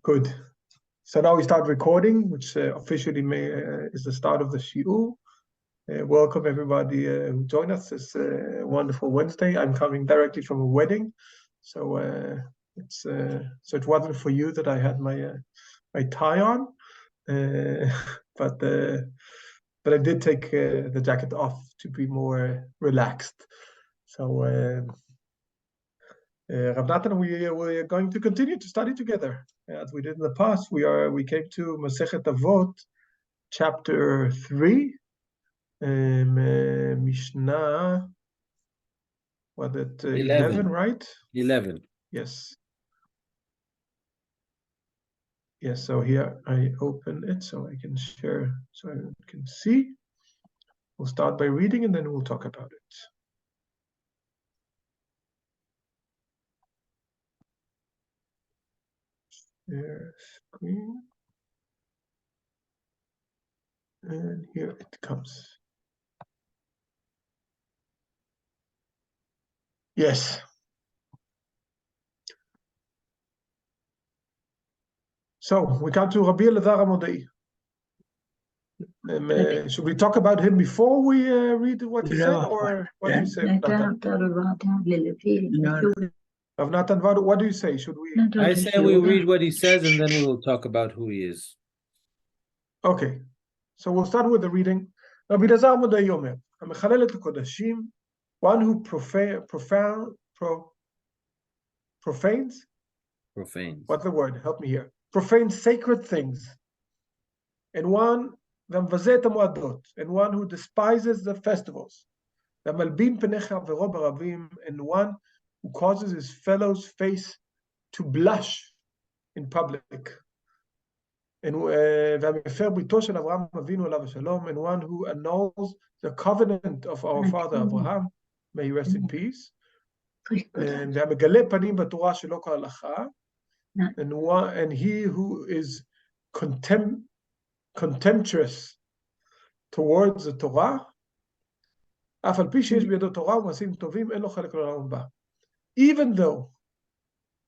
Good. So now we start recording, which officially is the start of the shiur. Welcome everybody who joined us this wonderful Wednesday. I'm coming directly from a wedding, so it wasn't for you that I had my tie on, but I did take the jacket off to be more relaxed. So. Rav Natan, we are going to continue to study together as we did in the past. We came to Masechet Avot, chapter 3, Mishnah. Was it 11, right? 11. Yes. Yes. So here I open it so I can share, so I can see. We'll start by reading and then we'll talk about it. Share screen. And here it comes. Yes. So we come to Rabbi Elazar Modai. Should we talk about him before we read what he said, or what do you say, Natan? Rav Natan, what do you say? Should we? I say we read what he says and then we will talk about who he is. Okay, so we'll start with the reading. Rabbi Elazar Modai Yomer, HaMechalel et HaKodashim, one who profanes. What's the word? Help me here. Profanes sacred things, and one and one who despises the festivals, and one who causes his fellow's face to blush in public, and one who annuls the covenant of our father Abraham, may he rest in peace, and he who is contemptuous towards the Torah, even though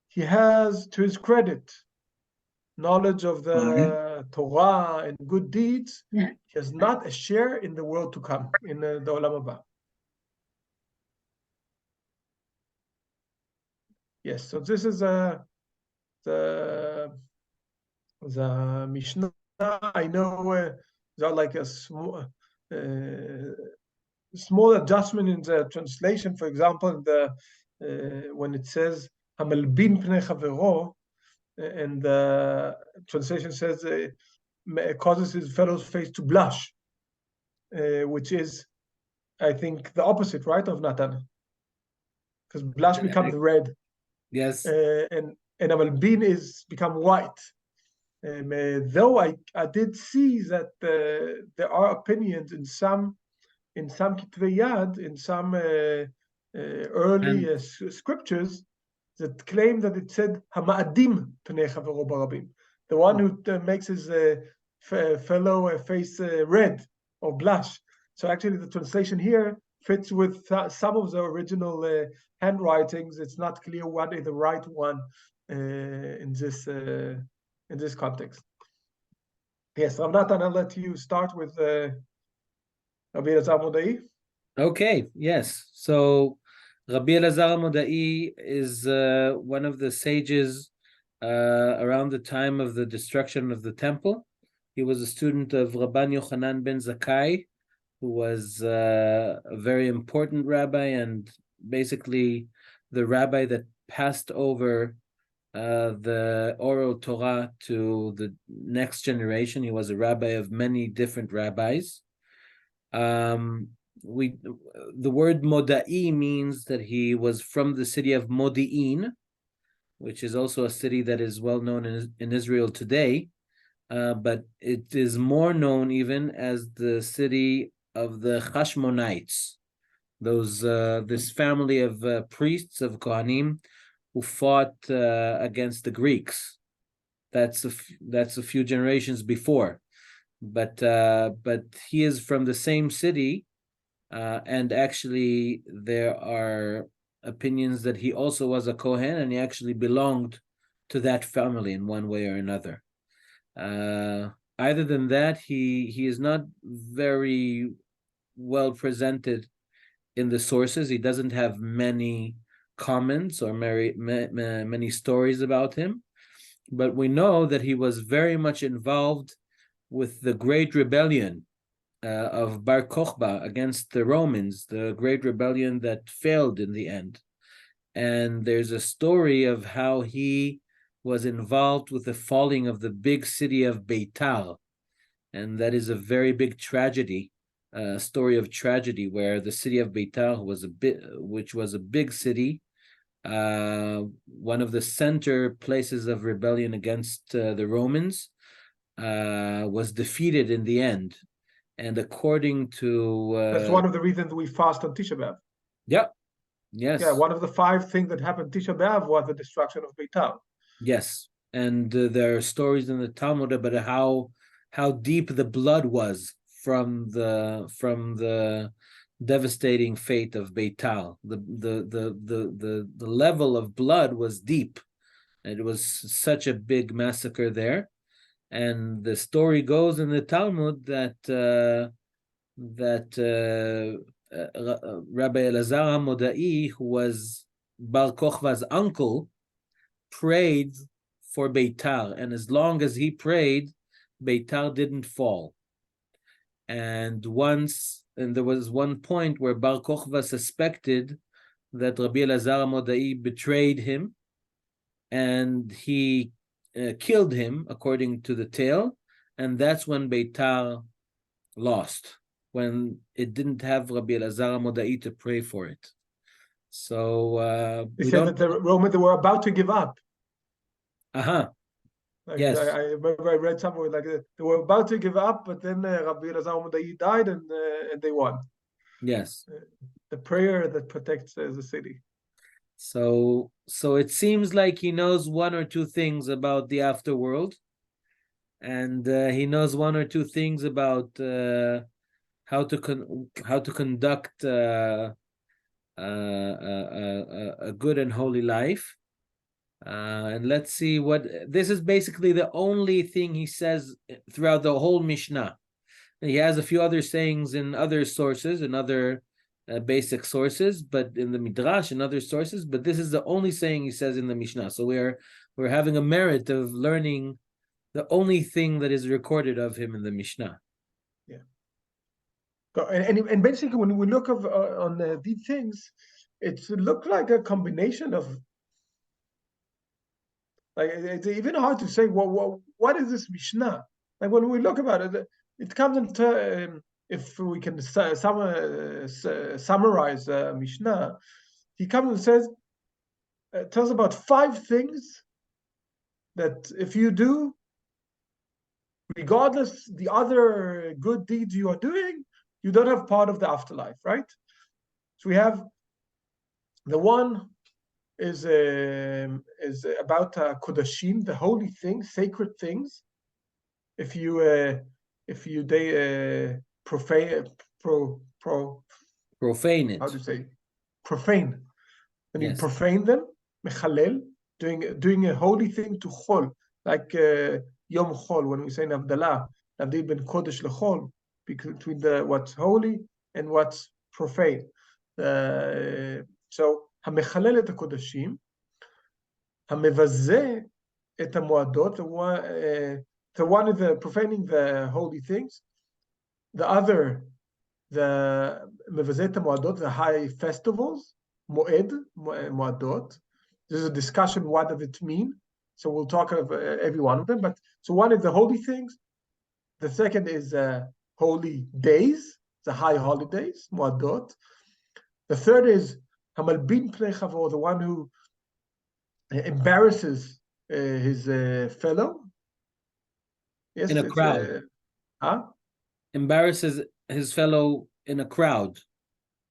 he has, to his credit, knowledge of the Torah and good deeds, he has not a share in the world to come, in the Olam Haba. Yes, so this is the Mishnah. I know there's like a small adjustment in the translation. For example, when it says "Hamalbin pnei chavero," and the translation says causes his fellow's face to blush, which is, I think, the opposite, right, of Natan, because blush becomes red. Yes. And Hamalbin is become white. Though I did see that there are opinions in some Kitvei Yad, in some early scriptures, that claim that it said Hama'adim Pnei Chavero Barabim, the one who makes his fellow face red or blush. So actually, the translation here fits with some of the original handwritings. It's not clear what is the right one in this context. Yes, Rav Natan, I'll let you start with Rabbi Elazar Modai. Okay, yes. So Rabbi Elazar Modai is one of the sages around the time of the destruction of the temple. He was a student of Rabban Yochanan ben Zakkai, who was a very important rabbi and basically the rabbi that passed over the oral Torah to the next generation. He was a rabbi of many different rabbis. The word Modai means that he was from the city of Modi'in, which is also a city that is well known in Israel today, but it is more known even as the city of the Hashmonites, this family of priests, of Kohanim, who fought against the Greeks. That's a few generations before, but he is from the same city, and actually there are opinions that he also was a Kohen and he actually belonged to that family in one way or another. Other than that, he is not very well presented in the sources. He doesn't have many comments or many stories about him, but we know that he was very much involved with the great rebellion of Bar Kokhba against the Romans, the great rebellion that failed in the end. And there's a story of how he was involved with the falling of the big city of Beitar, and that is a very big tragedy, story of tragedy, where the city of Beitar which was a big city, one of the center places of rebellion against the Romans, was defeated in the end. And according to That's one of the reasons we fast on Tisha B'Av. yeah, yes, Yeah, one of the 5 things that happened Tisha B'Av was the destruction of Beitar. yes, and there are stories in the Talmud about how deep the blood was from the devastating fate of Beitar. The level of blood was deep. It was such a big massacre there. And the story goes in the Talmud that Rabbi Elazar HaModai, who was Bar Kokhba's uncle, prayed for Beitar, and as long as he prayed, Beitar didn't fall. And there was one point where Bar Kokhba suspected that Rabbi Elazar HaModai betrayed him, and he killed him, according to the tale, and that's when Beitar lost, when it didn't have Rabbi Elazar HaModai to pray for it. So they said that the Romans, they were about to give up. Like, yes. I remember I read somewhere like they were about to give up, but then Rabbi Elazar HaModai died, and they won. Yes. The prayer that protects the city. So it seems like he knows 1 or 2 things about the afterworld, and he knows 1 or 2 things about how to conduct a good and holy life. And let's see what this is. Basically the only thing he says throughout the whole Mishnah. He has a few other sayings in other sources, in other basic sources, but in the Midrash and other sources, but this is the only saying he says in the Mishnah. So we're having a merit of learning the only thing that is recorded of him in the Mishnah. Yeah. And basically, when we look on these things, it looked like a combination of, like, it's even hard to say, well, what is this Mishnah? Like, when we look about it, it comes into, if we can summarize Mishnah, he comes and says, tells about 5 things that if you do, regardless the other good deeds you are doing, you don't have part of the afterlife, right? So we have the one is about kodashim, the holy things, sacred things. If you profane it. How do you say? Profane. When yes. You profane them, mechalel, doing a holy thing to chol, like Yom Chol, when we say Navdalah, Navdil ben Kodesh lechol, between what's holy and what's profane. So, המחלל את הקודשים, המבזה את המועדות, the one is profaning the holy things, the other, the מבזה את המועדות, the high festivals, moed, מועדות. There's a discussion, what does it mean? So we'll talk of every one of them. But so one is the holy things. The second is holy days, the high holidays, muadot. The third is hamalbin pnei chavo, the one who embarrasses his fellow. Yes, in a crowd. Embarrasses his fellow in a crowd.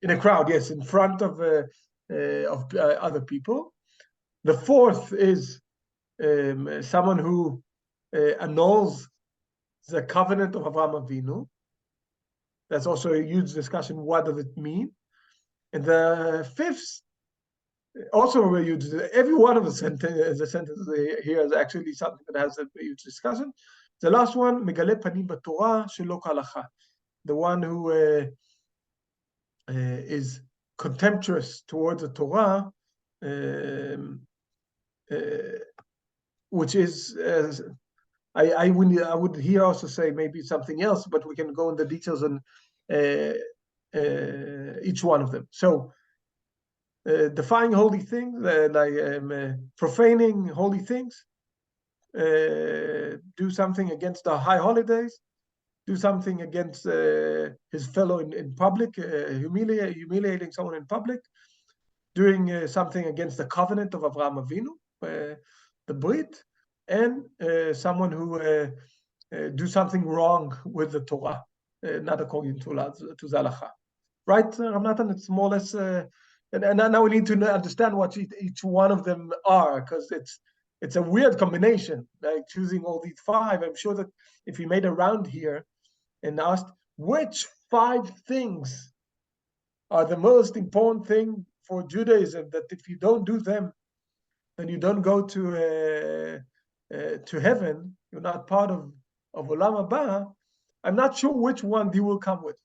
In a crowd, yes, in front of other people. The fourth is someone who annuls the covenant of Avraham Avinu. That's also a huge discussion. What does it mean? And the fifth also a huge, every one of the sentences here is actually something that has a huge discussion. The last one, Megale Panim B'Torah Shelo K'Halacha, the one who is contemptuous towards the Torah, which is, I would here also say maybe something else, but we can go into details on each one of them. So, defying holy things, profaning holy things, do something against the high holidays, do something against his fellow in public, humiliating someone in public, doing something against the covenant of Avraham Avinu, the Brit, and someone who do something wrong with the Torah, not according to the halacha. Right, Rav Natan? It's more or less, and now we need to understand what each one of them are, because it's a weird combination, like choosing all these five. I'm sure that if we made a round here and asked which five things are the most important thing for Judaism, that if you don't do them, then you don't go to heaven, you're not part of Olam Haba, I'm not sure which one you will come with.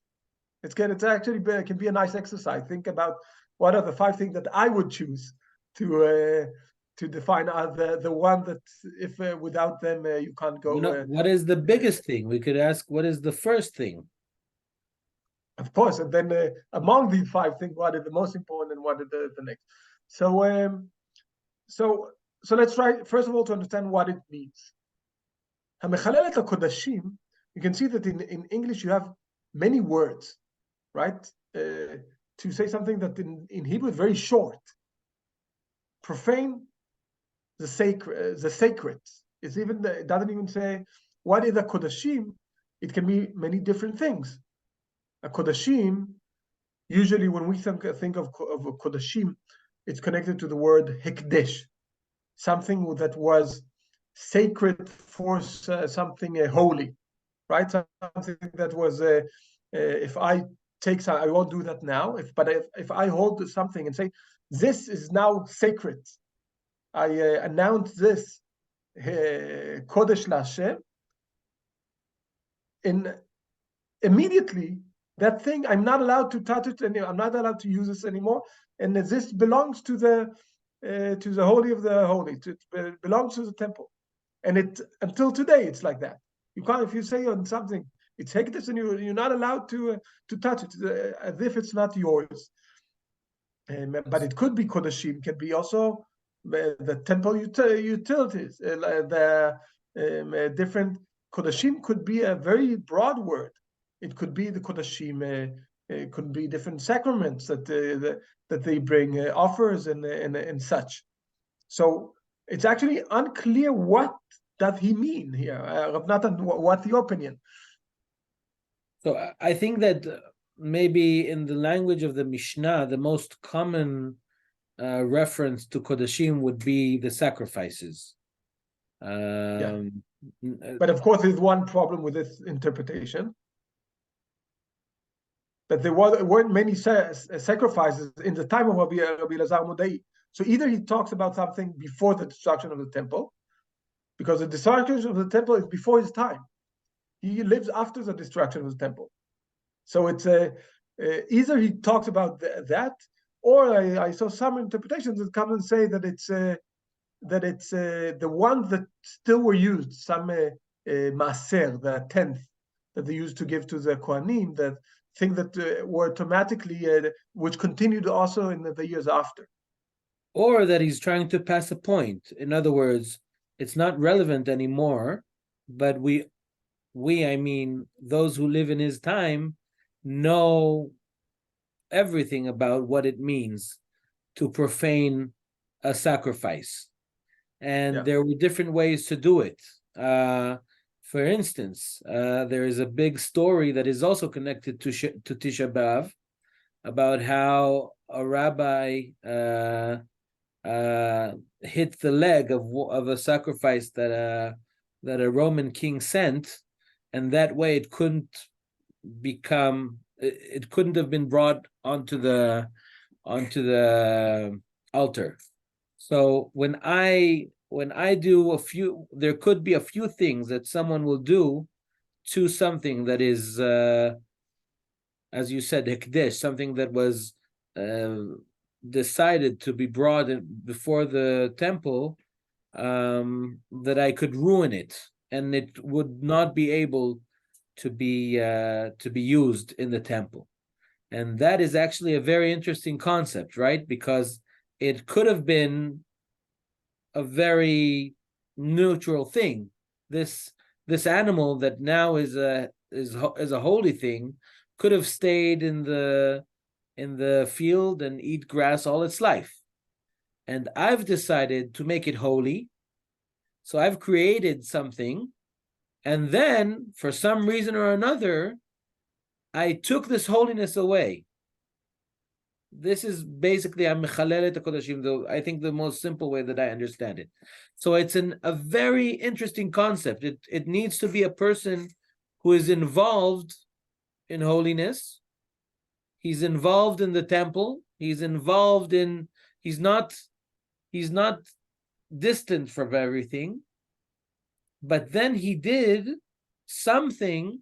It can be a nice exercise. Think about what are the five things that I would choose to define the one that if without them you can't go. What is the biggest thing? We could ask, what is the first thing? Of course, and then among these five things, what is the most important and what is the next? So let's try first of all to understand what it means. You can see that in English you have many words, right? To say something that in Hebrew is very short. Profane, the sacred. It doesn't even say what is a kodashim. It can be many different things. A kodashim, usually when we think of a kodashim, it's connected to the word hekdesh, something that was sacred for something holy, right? Something that was, if I take some, I won't do that now. If I hold something and say, this is now sacred, I announce this Kodesh LaHashem, immediately that thing, I'm not allowed to touch it anymore. I'm not allowed to use this anymore. And this belongs to the holy of the holy. It belongs to the temple. And until today, it's like that. You can't, if you say on something, it's hekdesh, and you're not allowed to touch it as if it's not yours. But it could be kodashim, can be also the temple utilities. The different kodashim could be a very broad word. It could be the kodashim. It could be different sacraments that they bring, offers and such. So it's actually unclear what does he mean here. Rav Natan, what's your opinion? So I think that maybe in the language of the Mishnah, the most common reference to Kodashim would be the sacrifices. Yeah. But of course, there's one problem with this interpretation, that there weren't many sacrifices in the time of Rabbi Elazar Modai. So either he talks about something before the destruction of the temple, because the destruction of the temple is before his time. He lives after the destruction of the temple. So it's either he talks about that, or I saw some interpretations that come and say that it's the ones that still were used, some maaser, the 10th, that they used to give to the Kohanim, that thing that were automatically, which continued also in the years after. Or that he's trying to pass a point. In other words, it's not relevant anymore, but I mean, those who live in his time know everything about what it means to profane a sacrifice. And there were different ways to do it. For instance, there is a big story that is also connected to Tisha B'Av about how a rabbi hit the leg of a sacrifice that a Roman king sent, and that way it couldn't have been brought onto the altar. So when I do there could be a few things that someone will do to something that is, as you said, hekdesh, something that was decided to be brought in before the temple, that I could ruin it, and it would not be able to be used in the temple. And that is actually a very interesting concept, right? Because it could have been a very neutral thing. This animal that now is a holy thing could have stayed in the field and eat grass all its life. And I've decided to make it holy. So I've created something, and then for some reason or another, I took this holiness away. This is basically I'm mechalelet kodashim, though I think the most simple way that I understand it. So it's a very interesting concept. It needs to be a person who is involved in holiness. He's involved in the temple. He's involved in. He's not distant from everything. But then he did something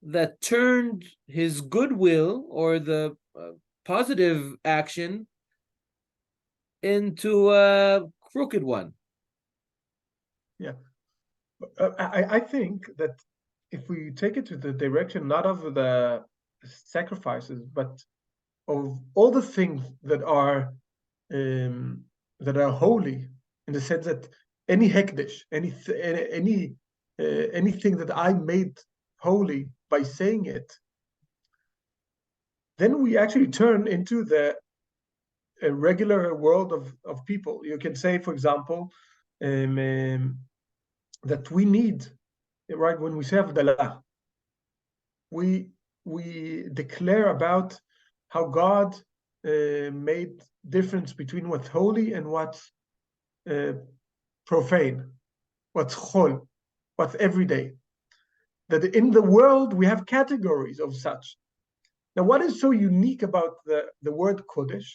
that turned his goodwill or the positive action into a crooked one. Yeah. I think that if we take it to the direction not of the sacrifices, but of all the things that are holy, in the sense that any hekdesh, anything that I made holy by saying it, then we actually turn into the regular world of people. You can say, for example, that we need, right, when we say Havdalah, we declare about how God made difference between what's holy and what's profane, what's chol, what's everyday. That in the world we have categories of such. Now, what is so unique about the word Kodesh?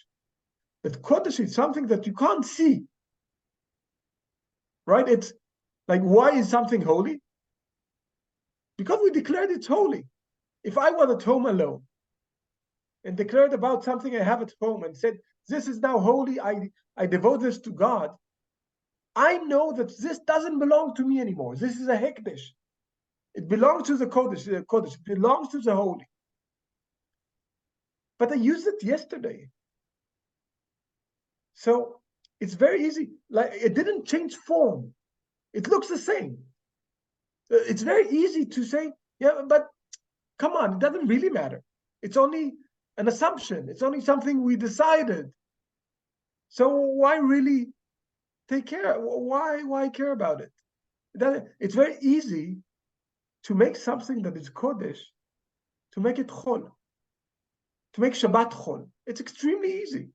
That Kodesh is something that you can't see, right? It's like, why is something holy? Because we declared it's holy. If I was at home alone and declared about something I have at home and said, this is now holy, I devote this to God, I know that this doesn't belong to me anymore. This is a hekdesh. It belongs to the Kodesh. The Kodesh belongs to the holy. But I used it yesterday. So it's very easy. Like, it didn't change form. It looks the same. It's very easy to say, yeah, but come on, it doesn't really matter. It's only an assumption. It's only something we decided. So why really take care? Why care about it? It's very easy to make something that is Kodesh, to make it Chol, to make Shabbat Chol. It's extremely easy.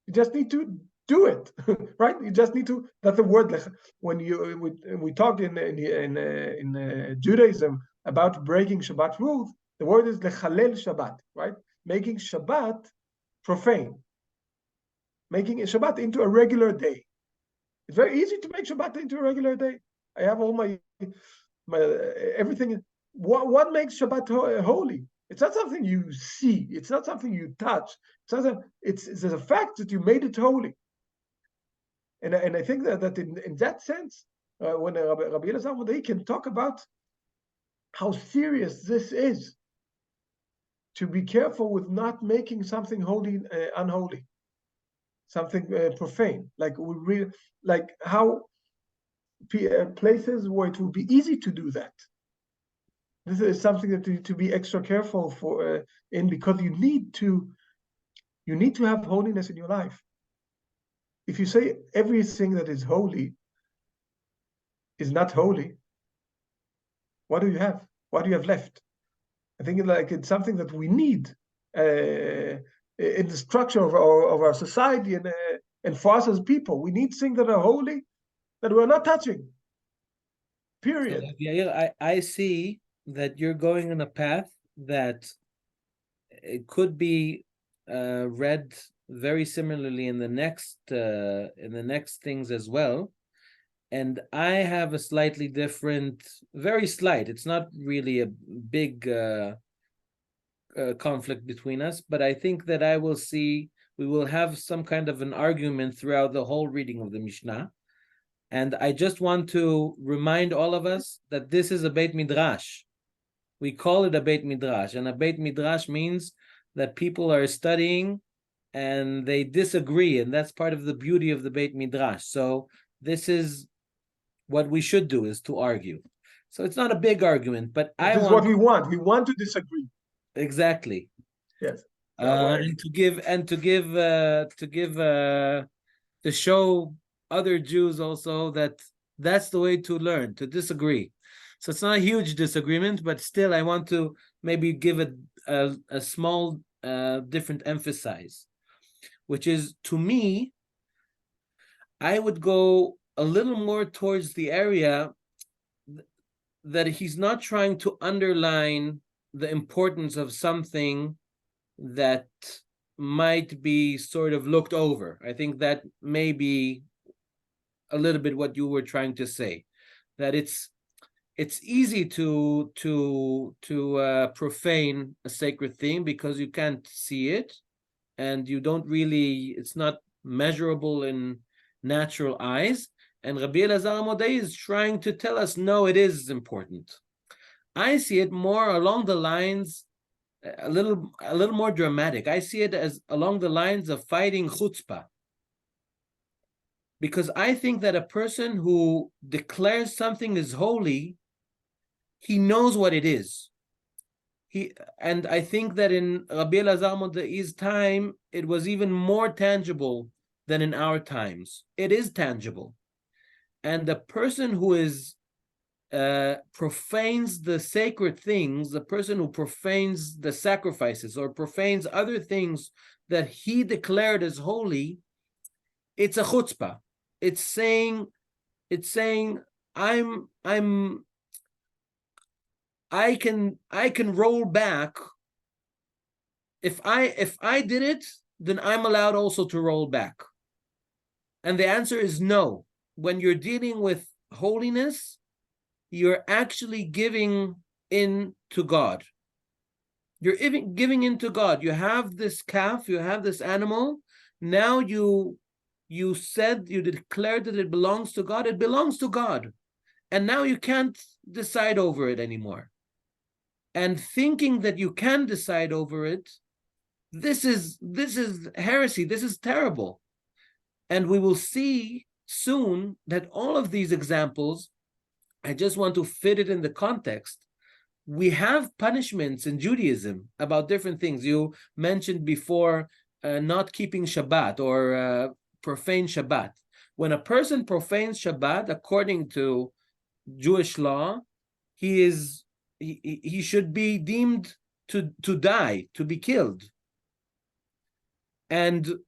You just need to do it, right? You just need to. That's the word. When we talk in Judaism about breaking Shabbat rules, the word is lechalel Shabbat, right? Making Shabbat profane, making a Shabbat into a regular day. It's very easy to make Shabbat into a regular day. I have all my everything. What makes Shabbat holy? It's not something you see. It's not something you touch. It's a fact that you made it holy. And I think that in that sense, when Rabbi Elazar Modai can talk about how serious this is, to be careful with not making something holy unholy, something profane. Like how places where it would be easy to do that. This is something that to be extra careful for in, because you need to have holiness in your life. If you say everything that is holy is not holy, what do you have? What do you have left? I think it's something that we need in the structure of our society, and for us as people, we need things that are holy that we're not touching. Period. So, Yair, I see that you're going on a path that it could be read very similarly in the next things as well. And I have a slightly different, very slight. It's not really a big conflict between us, but I think that we will have some kind of an argument throughout the whole reading of the Mishnah. And I just want to remind all of us that this is a Beit Midrash. We call it a Beit Midrash, and a Beit Midrash means that people are studying and they disagree, and that's part of the beauty of the Beit Midrash. So this is what we should do, is to argue. So it's not a big argument, but this is what we want. We want to disagree. Exactly. Yes. And to show other Jews also that that's the way to learn, to disagree. So it's not a huge disagreement, but still I want to maybe give it a small different emphasis, which is, to me, I would go a little more towards the area that he's not trying to underline the importance of something that might be sort of looked over. I think that may be a little bit what you were trying to say, that it's easy to profane a sacred thing because you can't see it, and you don't really, it's not measurable in natural eyes. And Rabbi Elazar Modei is trying to tell us, no, it is important. I see it more along the lines, a little more dramatic. I see it as along the lines of fighting chutzpah. Because I think that a person who declares something is holy, he knows what it is. And I think that in Rabbi Elazar Modei's time, it was even more tangible than in our times. It is tangible. And the person who is profanes the sacred things, the person who profanes the sacrifices or profanes other things that he declared as holy, it's a chutzpah. It's saying I can roll back. If I did it, then I'm allowed also to roll back. And the answer is no. When you're dealing with holiness, you're actually giving in to God. You're giving in to God. You have this calf, you have this animal. Now you declared that it belongs to God. It belongs to God. And now you can't decide over it anymore. And thinking that you can decide over it, this is heresy. This is terrible. And we will see soon that all of these examples, I just want to fit it in the context. We have punishments in Judaism about different things. You mentioned before not keeping Shabbat or profane Shabbat. When a person profanes Shabbat, according to Jewish law, he should be deemed to die, to be killed. And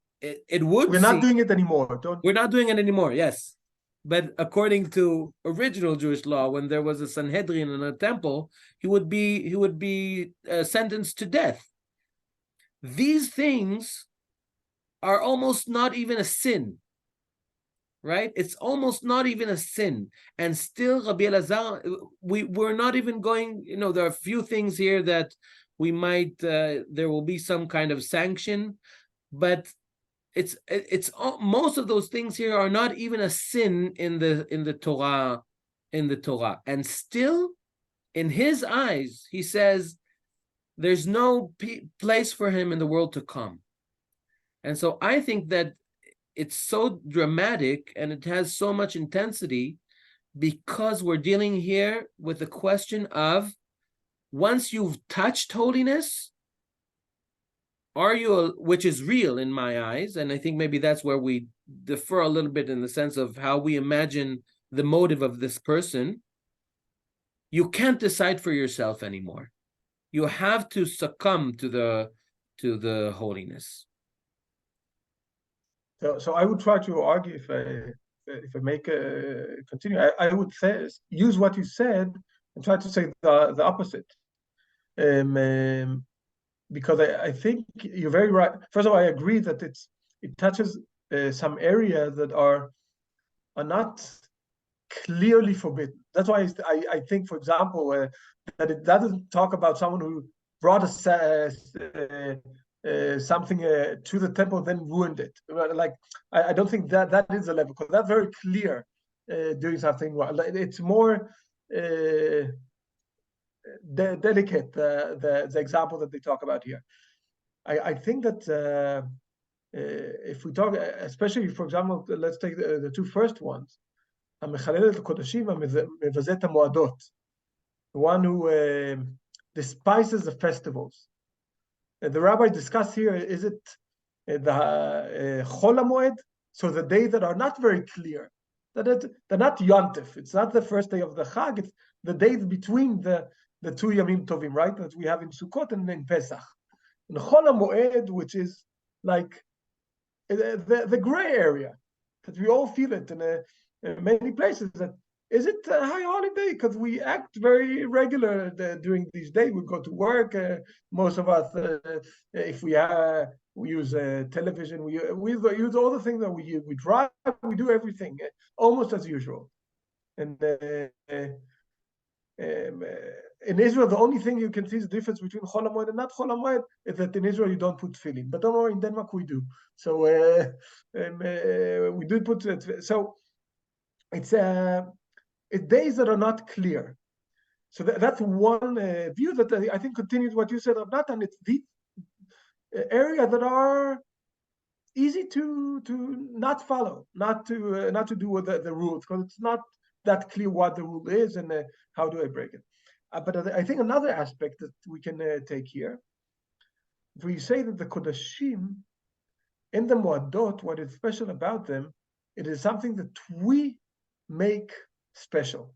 it would We're not doing it anymore. We're not doing it anymore, yes. But according to original Jewish law, when there was a Sanhedrin in a temple, he would be sentenced to death. These things are almost not even a sin, right? It's almost not even a sin. And still, Rabbi Elazar, we're not even going, there are a few things here that we might, there will be some kind of sanction, but it's most of those things here are not even a sin in the Torah, and still, in his eyes, he says there's no place for him in the world to come. And so I think that it's so dramatic and it has so much intensity because we're dealing here with the question of, once you've touched holiness, which is real in my eyes, and I think maybe that's where we differ a little bit in the sense of how we imagine the motive of this person. You can't decide for yourself anymore. You have to succumb to the holiness. So I would try to argue, if I make continue, I would use what you said and try to say the opposite. Because I think you're very right. First of all, I agree that it's it touches some areas that are not clearly forbidden. That's why I think, for example, that it doesn't talk about someone who brought something to the temple, then ruined it. Like I don't think that is a level, because that's very clear. Doing something wrong. It's more delicate. The example that they talk about here. I think that if we talk, especially for example, let's take the two first ones. המחלל את הקודשים, המבזה את המועדות. The one who despises the festivals. The rabbis discuss here, is it the Chol HaMoed, so the days that are not very clear, that they're not Yontif, it's not the first day of the Chag, it's the days between the two Yamim Tovim, right, that we have in Sukkot and in Pesach. And Chol HaMoed, which is like the gray area, that we all feel it in many places, that is it a high holiday? Because we act very regular during these days. We go to work. Most of us, if we use television, we use all the things that we use. We drive, we do everything almost as usual. And in Israel, the only thing you can see is the difference between Chol HaMoed and not Chol HaMoed is that in Israel you don't put tefillin. But don't worry, in Denmark we do. So we do put it. So it's days that are not clear. So that's one view that I think continues what you said of Natan. It's the area that are easy to not follow, not to do with the rules, because it's not that clear what the rule is and how do I break it. But I think another aspect that we can take here, if we say that the Kodashim and the Moadot, what is special about them, it is something that we make special.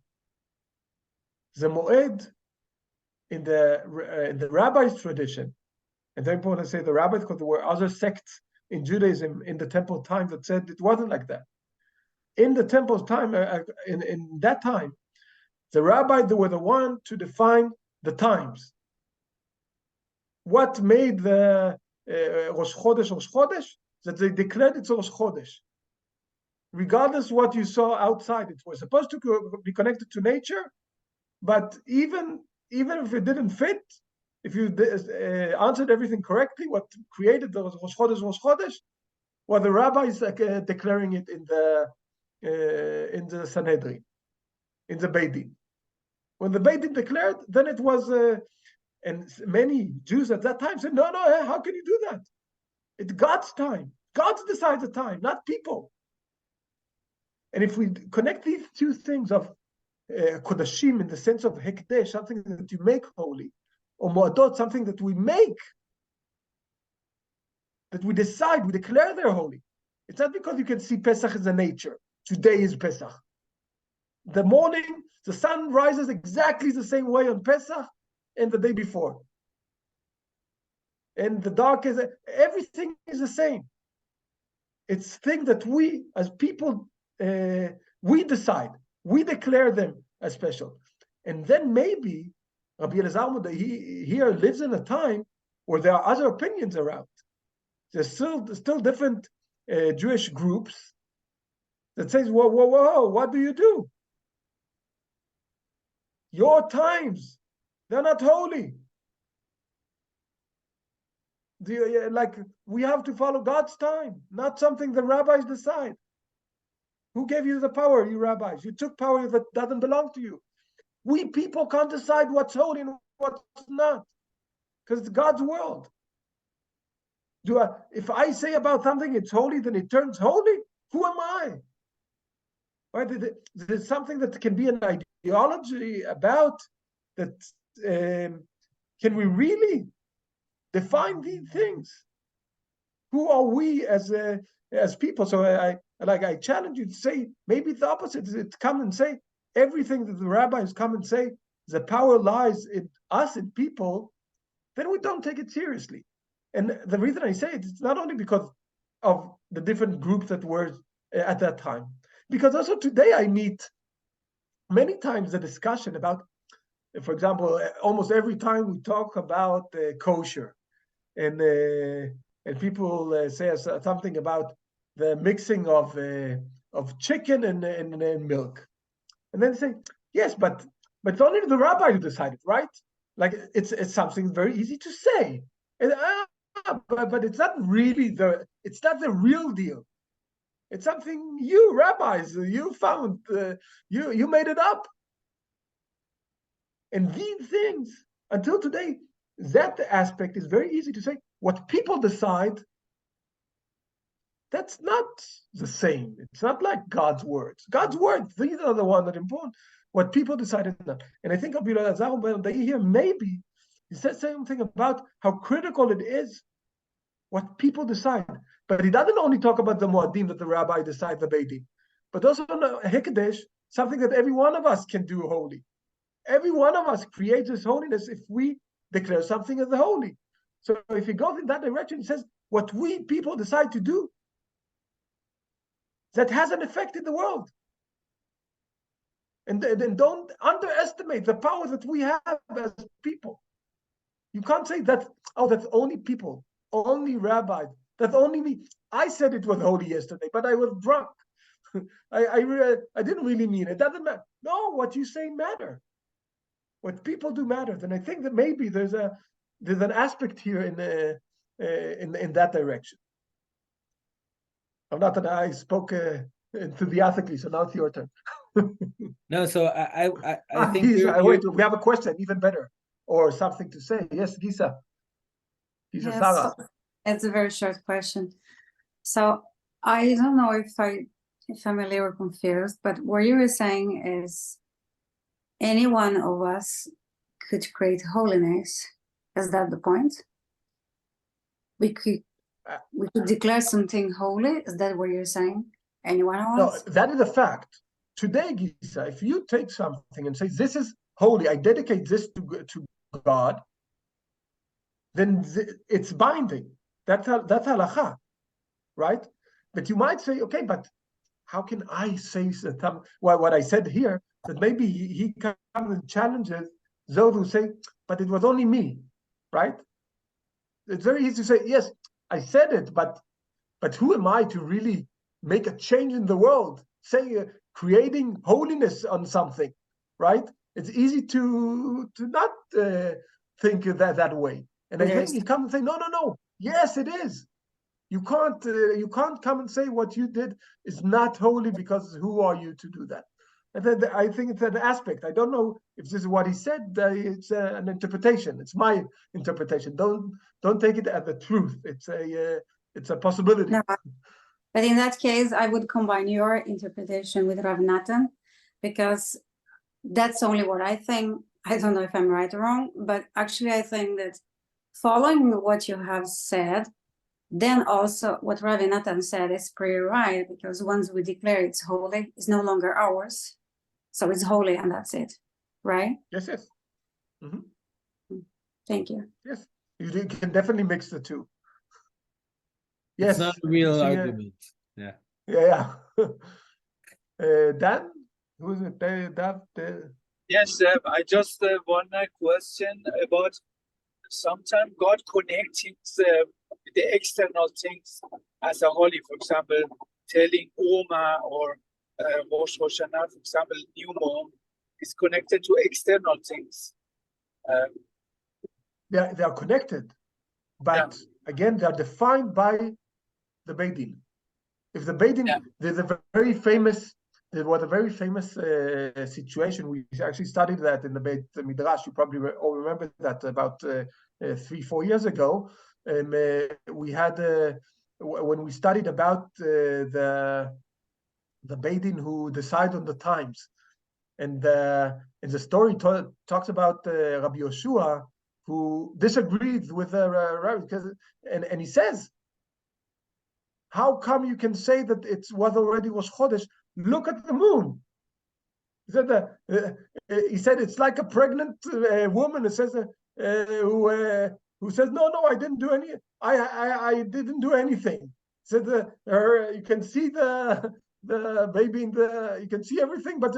The Moed in the rabbis' tradition, and then I want to say the rabbis because there were other sects in Judaism in the temple time that said it wasn't like that. In the temple's time, in that time, the rabbis, they were the one to define the times. What made the Rosh Chodesh, that they declared it's Rosh Chodesh. Regardless what you saw outside, it was supposed to be connected to nature, but even if it didn't fit, if you answered everything correctly, what created the Rosh Chodesh, well, the rabbis declaring it in the Sanhedrin, in the Beit Din. When the Beit Din declared, then it was, and many Jews at that time said, no, how can you do that? It's God's time. God decides the time, not people. And if we connect these two things of Kodashim in the sense of Hekdesh, something that you make holy, or Moadot, something that we make, that we decide, we declare they're holy. It's not because you can see Pesach as a nature. Today is Pesach. The morning, the sun rises exactly the same way on Pesach and the day before. And the dark is, everything is the same. It's things that we, as people, we decide, we declare them as special. And then maybe Rabbi Elazar, he here lives in a time where there are other opinions around. There's still different Jewish groups that says, whoa, what do you do? Your times, they're not holy. Like, we have to follow God's time, not something the rabbis decide. Who gave you the power, you rabbis? You took power that doesn't belong to you. We people can't decide what's holy and what's not, because it's God's world. If I say about something it's holy, then it turns holy? Who am I? Right? There's something that can be an ideology about that. Can we really define these things? Who are we as people? So I challenge you to say maybe the opposite. It's come and say everything that the rabbis come and say the power lies in us, in people. Then we don't take it seriously. And the reason I say it is not only because of the different groups that were at that time, because also today I meet many times the discussion about, for example, almost every time we talk about kosher and and people say something about the mixing of chicken and milk, and then they say, yes, but it's only the rabbi who decided, right? Like it's something very easy to say, and, but it's not really it's not the real deal. It's something you rabbis you found, you made it up. And these things, until today, that aspect is very easy to say. What people decide, that's not the same. It's not like God's words. God's words, these are the ones that are important. What people decided not. And I think Rabbi Elazar Melchior here, maybe he says something about how critical it is what people decide. But he doesn't only talk about the Moadim that the rabbi decides the Beit Din, but also a Hekadesh, something that every one of us can do holy. Every one of us creates this holiness if we declare something as the holy. So if he goes in that direction, he says, what we people decide to do, that has an effect in the world. And don't underestimate the power that we have as people. You can't say that, oh, that's only people, only rabbis, that's only me. I said it was holy yesterday, but I was drunk. I didn't really mean it. It doesn't matter. No, what you say matters. What people do matters. And I think that maybe there's an aspect here in that direction. I'm not that I spoke enthusiastically, so now it's your turn. No, so I think wait, we have a question, even better, or something to say. Yes, Gisa. Gisa Yes, Sarah. it's a very short question. So I don't know if I'm a little confused, but what you were saying is any one of us could create holiness. Is that the point? We could declare something holy. Is that what you're saying? Any one of us? No, that is a fact. Today, Gisa, if you take something and say, this is holy, I dedicate this to God, then it's binding. That's halacha, right? But you might say, okay, but how can I say what I said here, that maybe he comes and challenges those who say, but it was only me, right? It's very easy to say, yes, I said it, but who am I to really make a change in the world? Say, creating holiness on something, right? It's easy to not think that way. And I think he comes and say, no, yes, it is. You can't come and say what you did is not holy, because who are you to do that? And then I think it's an aspect. I don't know if this is what he said. It's an interpretation. It's my interpretation. Don't take it as the truth. It's a possibility. No, but in that case, I would combine your interpretation with Rav Natan, because that's only what I think. I don't know if I'm right or wrong, but actually I think that following what you have said, then also what Rav Natan said is pretty right, because once we declare it's holy, it's no longer ours. So it's holy and that's it, right? Yes. Mm-hmm. Thank you. Yes, you can definitely mix the two. Yes, it's not a real argument. Yeah. Dan, who is it? Yes, I just want a question about sometimes God connecting the external things as a holy, for example, telling Oma or Rosh Hashanah, for example, new moon is connected to external things. They are connected, but again, they are defined by the Beit Din. If the Beit Din, there's a very famous. There was a very famous situation. We actually studied that in the Beit Midrash. You probably all remember that about 3-4 years ago. We had when we studied about the Beit Din who decide on the times, and the story talks about Rabbi Yoshua, who disagrees with the rabbi, and he says, how come you can say that it was already Rosh Chodesh? Look at the moon. He said it's like a pregnant woman who says who says no, I didn't do any. I didn't do anything. Said you can see the baby in you can see everything, but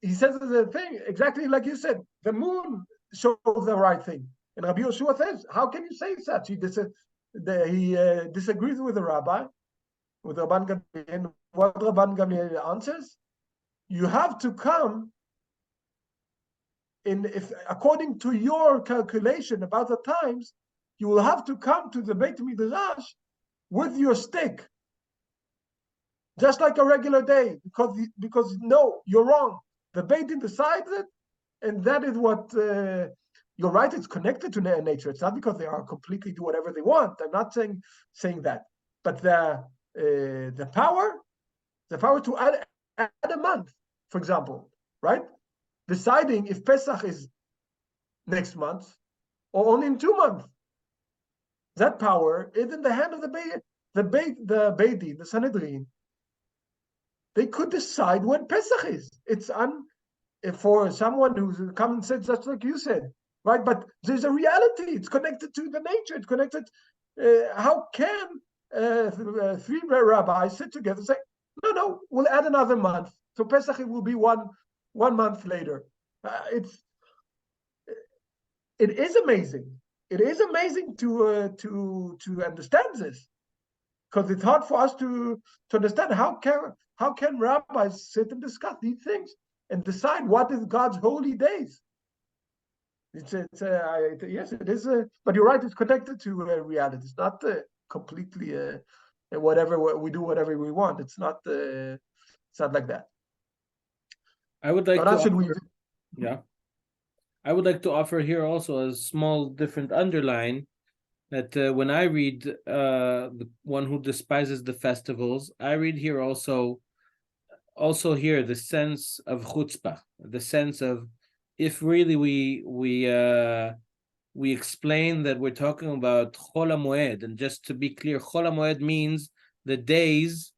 he says the thing exactly like you said. The moon shows the right thing. And Rabbi Yeshua says, how can you say such? He disagrees with the rabbi, with Rabban Gamliel. And what Rabban Gamliel answers? You have to come if according to your calculation about the times, you will have to come to the Beit Midrash with your stick, just like a regular day, because no, you're wrong. The Beit Din decides it, and that is what you're right. It's connected to nature. It's not because they are completely do whatever they want. I'm not saying that, but the power to add a month, for example, right? Deciding if Pesach is next month or only in 2 months. That power is in the hand of the Beit Din, the Sanhedrin. They could decide when Pesach is. It's for someone who's common sense, just like you said, right? But there's a reality. It's connected to the nature. It's connected. How can 3 rabbis sit together and say, no, we'll add another month. So Pesach will be one month later. It is amazing. It is amazing to understand this, because it's hard for us to understand how can rabbis sit and discuss these things and decide what is God's holy days. Yes, it is. But you're right. It's connected to reality. It's not completely whatever we do, whatever we want. It's not. It's not like that. I would like to. Yeah. I would like to offer here also a small different underline that when I read the one who despises the festivals, I read here also here the sense of chutzpah, the sense of if really we explain that we're talking about Chol HaMoed, and just to be clear, Chol HaMoed means the days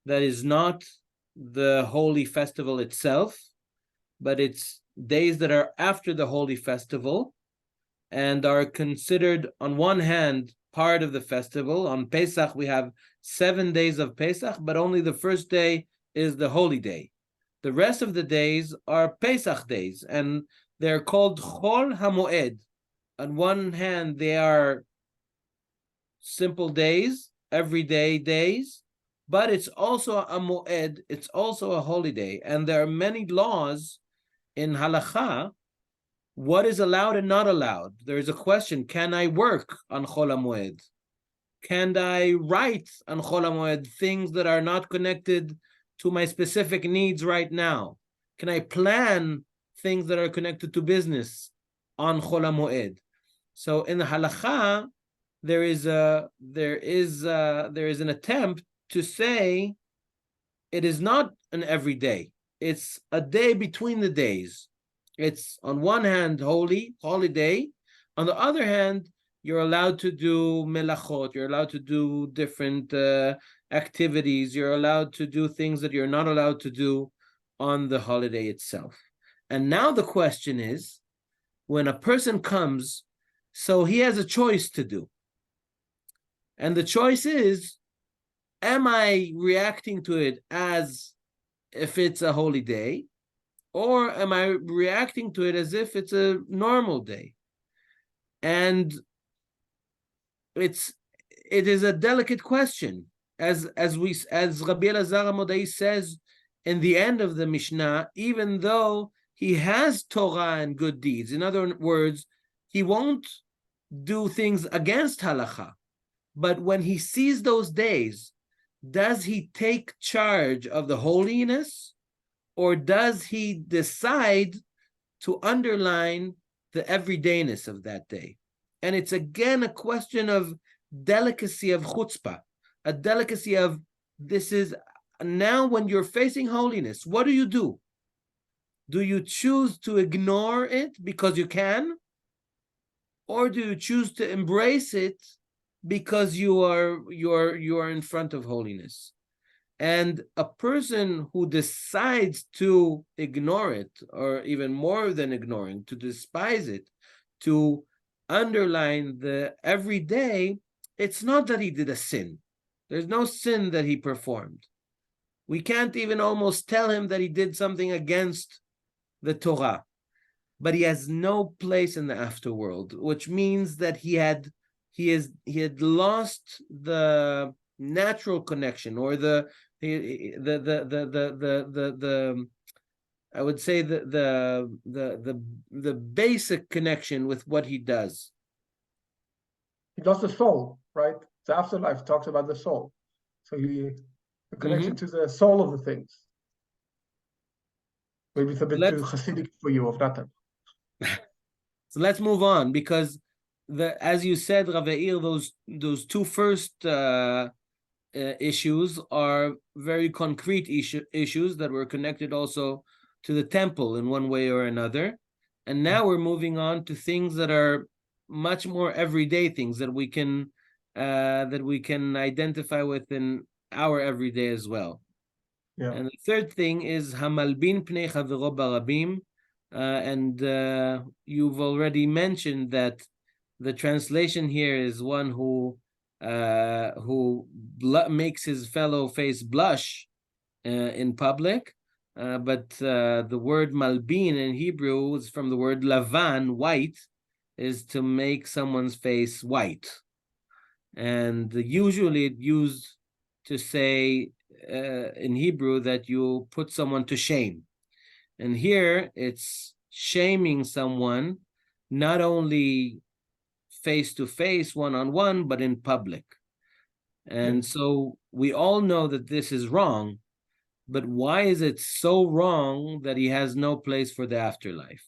that is not the holy festival itself, but it's days that are after the holy festival and are considered, on one hand, part of the festival. On Pesach, we have 7 days of Pesach, but only the first day is the holy day. The rest of the days are Pesach days, and they're called Chol HaMoed. On one hand, they are simple days, everyday days, but it's also a Moed, it's also a holy day. And there are many laws in Halakha, what is allowed and not allowed. There is a question, can I work on Chol HaMoed? Can I write on Chol HaMoed things that are not connected to my specific needs right now? Can I plan things that are connected to business on Chol HaMoed? So in the Halakha, there is an attempt to say it is not an everyday. It's a day between the days. It's on one hand holiday. On the other hand, you're allowed to do melachot. You're allowed to do different activities. You're allowed to do things that you're not allowed to do on the holiday itself. And now the question is, when a person comes, so he has a choice to do. And the choice is, am I reacting to it as if it's a holy day, or am I reacting to it as if it's a normal day? And it is a delicate question, as Rabbi Elazar HaModai says in the end of the Mishnah. Even though he has Torah and good deeds, in other words, he won't do things against halakha, but when he sees those days, does he take charge of the holiness, or does he decide to underline the everydayness of that day? And it's again a question of delicacy of chutzpah, a delicacy of, this is now when you're facing holiness, what do you do? Do you choose to ignore it because you can? Or do you choose to embrace it because you are in front of holiness? And a person who decides to ignore it, or even more than ignoring, to despise it, to underline the everyday, it's not that he did a sin. There's no sin that he performed. We can't even almost tell him that he did something against the Torah. but he has no place in the afterworld, which means that he had lost the natural connection, or the I would say the basic connection with what he does. He lost the soul, right? The afterlife talks about the soul. So the connection to the soul of the things. Maybe it's a bit too Hasidic for you of that time. So let's move on, because as you said, Rav Jair, those two first issues are very concrete issues that were connected also to the temple in one way or another. And now we're moving on to things that are much more everyday things that we can identify with in our everyday as well. Yeah. And the third thing is Hamalbin Pnei Chavero Barabim, and you've already mentioned that the translation here is one who makes his fellow face blush in public, but the word malbin in Hebrew is from the word lavan, white, is to make someone's face white, and usually it's used to say in Hebrew that you put someone to shame. And here it's shaming someone not only face to face, one-on-one, but in public. And so we all know that this is wrong, but why is it so wrong that he has no place for the afterlife?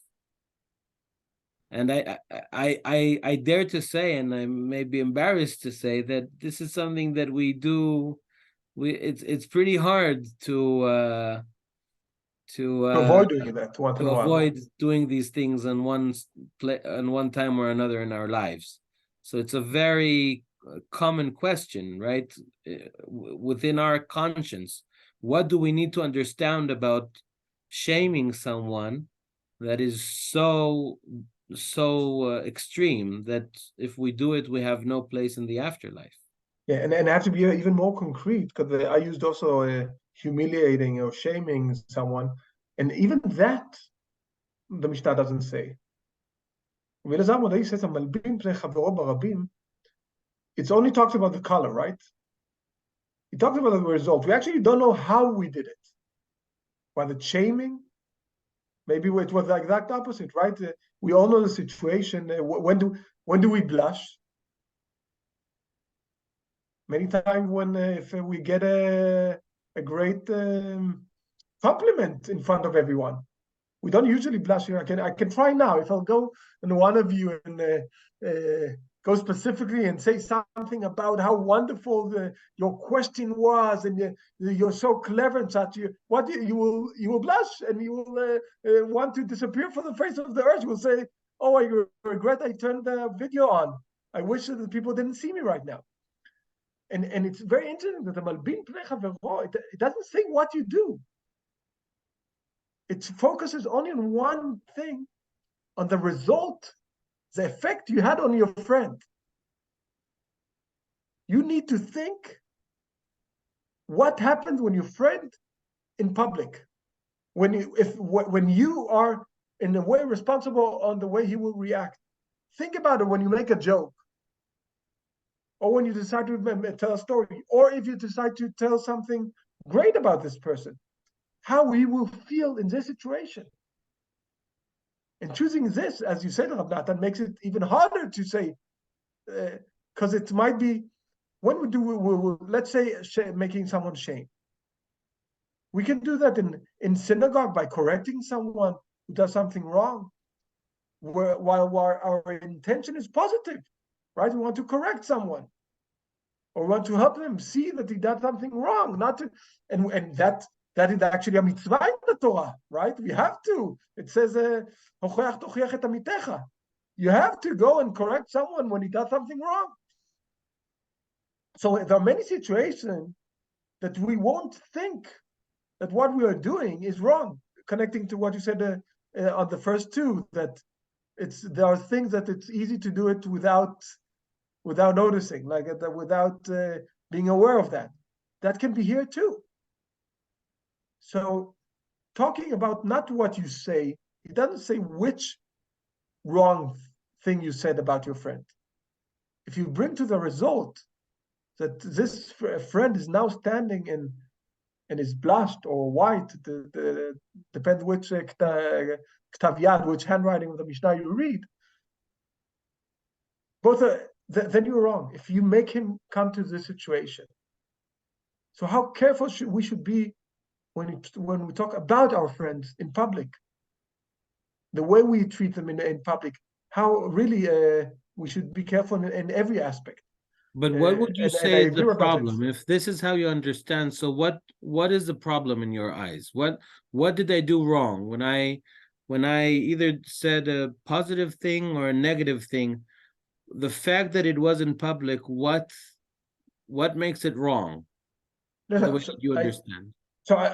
And I dare to say, and I may be embarrassed to say, that this is something that we do. It's pretty hard to avoid doing that once in a while. Avoid doing these things on one time or another in our lives. So it's a very common question, right? Within our conscience, what do we need to understand about shaming someone that is so extreme that if we do it, we have no place in the afterlife? Yeah, and I have to be even more concrete, because I used also humiliating or shaming someone, and even that the Mishnah doesn't say. Rav Jair Melchior says, "Malbin pnei chavero barabim." It only talks about the color, right? It talks about the result. We actually don't know how we did it. Was it shaming? Maybe it was the exact opposite, right? We all know the situation. When do we blush? Many times when if we get a great compliment in front of everyone. We don't usually blush here. I can try now. If I'll go and one of you and go specifically and say something about how wonderful your question was, and you're so clever and such, you will blush, and you will want to disappear from the face of the earth. You will say, "Oh, I regret I turned the video on. I wish that the people didn't see me right now." And it's very interesting that the Malbin Pnei Chavero, it doesn't say what you do. It focuses only on one thing, on the result, the effect you had on your friend. You need to think what happens when your friend in public, when you are in a way responsible on the way he will react. Think about it when you make a joke, or when you decide to tell a story, or if you decide to tell something great about this person, how he will feel in this situation. And choosing this, as you said, Rav Natan, makes it even harder to say, because it might be, when we do, let's say, making someone shame. We can do that in synagogue by correcting someone who does something wrong, while our intention is positive, right? We want to correct someone, or want to help them see that he did something wrong, not to, and that is actually a mitzvah in the Torah, right? We have to. It says, you have to go and correct someone when he does something wrong. So there are many situations that we won't think that what we are doing is wrong. Connecting to what you said on the first two, that there are things that it's easy to do it without noticing, like without being aware of that. That can be here too. So talking about not what you say, it doesn't say which wrong thing you said about your friend. If you bring to the result that this friend is now standing and is blushed or white, depends which ktav yad, which handwriting of the Mishnah you read, then you're wrong. If you make him come to this situation. So how careful we should be when we talk about our friends in public, the way we treat them in public, how really we should be careful in every aspect. But what would you say is the problem? It. If this is how you understand, so what is the problem in your eyes? What did I do wrong when I either said a positive thing or a negative thing? The fact that it was in public, what makes it wrong? The way you understand.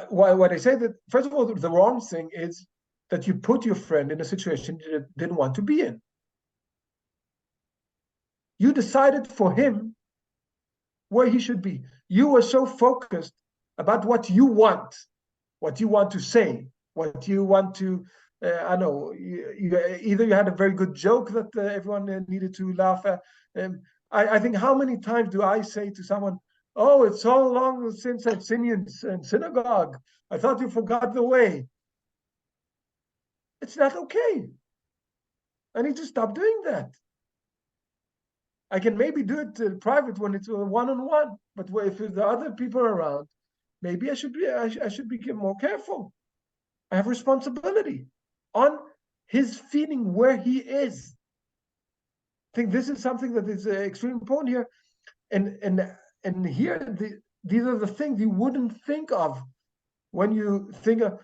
What I say that, first of all, the wrong thing is that you put your friend in a situation you didn't want to be in. You decided for him where he should be. You were so focused about what you want to say, what you want to, I know, either you had a very good joke that everyone needed to laugh at. I think, how many times do I say to someone, oh, it's so long since I've seen you in synagogue. I thought you forgot the way. It's not okay. I need to stop doing that. I can maybe do it in private when it's one-on-one, but if there are other people around, maybe I should be more careful. I have responsibility on his feeling where he is. I think this is something that is extremely important here, and here these are the things you wouldn't think of when you think of.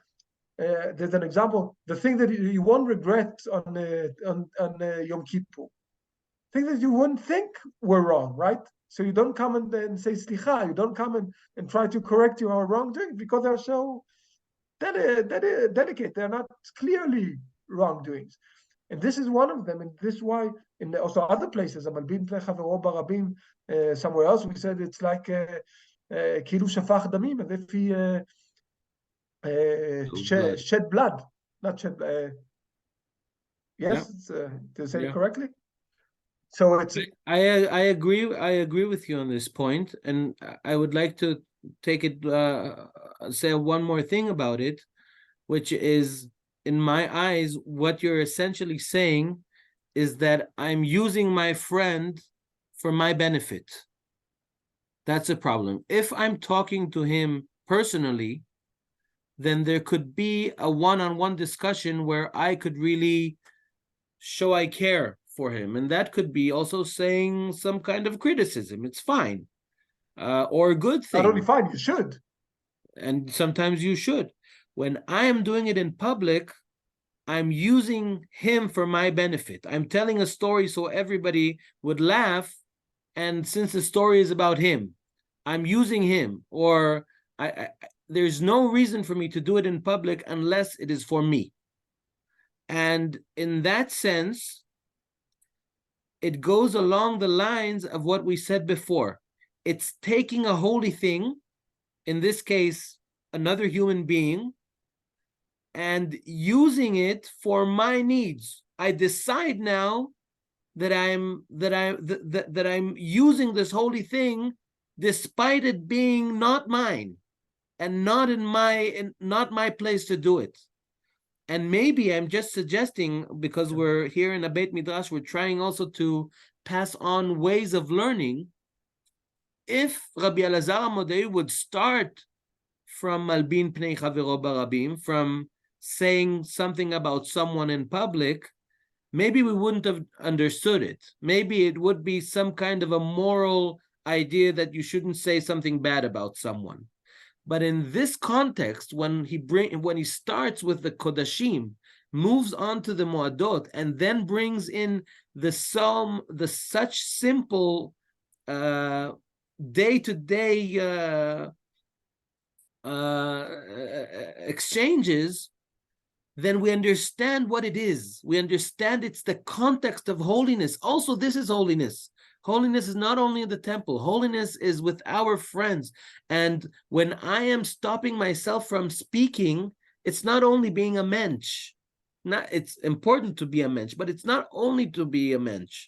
There's an example: the thing that you won't regret on Yom Kippur, things that you wouldn't think were wrong, right? So you don't come and say slicha. You don't come and try to correct your wrongdoing because they're so delicate. They're not clearly wrongdoings, and this is one of them. And this is why in also other places, somewhere else, we said it's like kilu shafach damim, as if he shed blood, not shed. Yes, to say it correctly. So it's. I agree with you on this point, and I would like to take it say one more thing about it, which is, in my eyes, what you're essentially saying is that I'm using my friend for my benefit. That's a problem. If I'm talking to him personally, then there could be a one-on-one discussion where I could really show I care for him, and that could be also saying some kind of criticism. It's fine, or a good thing. Not only fine, you should. And sometimes you should. When I am doing it in public, I'm using him for my benefit. I'm telling a story so everybody would laugh, and since the story is about him, I'm using him, or there's no reason for me to do it in public unless it is for me. And in that sense, it goes along the lines of what we said before. It's taking a holy thing, in this case, another human being, and using it for my needs. I decide now that I'm using this holy thing despite it being not mine and not my place to do it. And maybe I'm just suggesting, because we're here in a Beit Midrash, we're trying also to pass on ways of learning. If Rabbi Elazar HaModei would start from Malbin Pnei Chavero Barabim, from saying something about someone in public, maybe we wouldn't have understood it. Maybe it would be some kind of a moral idea that you shouldn't say something bad about someone. But in this context, when he starts with the Kodashim, moves on to the Moadot, and then brings in the Psalm, the such simple day-to-day exchanges, then we understand what it is. We understand it's the context of holiness. Also, this is holiness. Holiness is not only in the temple. Holiness is with our friends. And when I am stopping myself from speaking, it's not only being a mensch. not, it's important to be a mensch, but it's not only to be a mensch.